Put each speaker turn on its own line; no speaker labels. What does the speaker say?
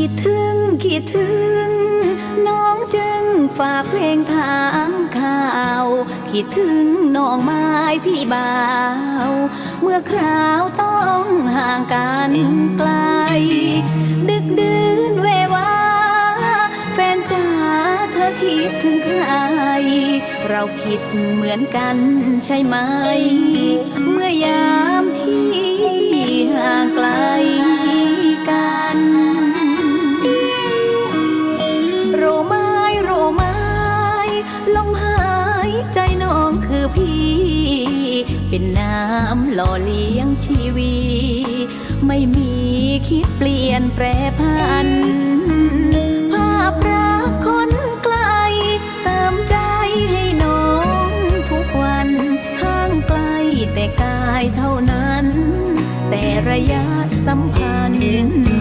คิดถึงคิดถึงน้องจึงฝากเพลงถามข่าวคิดถึงน้องไม้พี่บ่าวเมื่อคราวต้องห่างกันไกลดึกดื่นเววาแฟนจ๋าเธอคิดถึงใครเราคิดเหมือนกันใช่ไหมเมื่อยามที่ห่างไกลกันโรไม้โรไม้ลมหายใจน้องคือพี่เป็นน้ำหล่อเลี้ยงชีวีไม่มีคิดเปลี่ยนแปรพันภาพรักคนไกลเติมใจให้น้องทุกวันห่างไกลแต่กายเท่านั้นแต่ระยะสัมพันธ์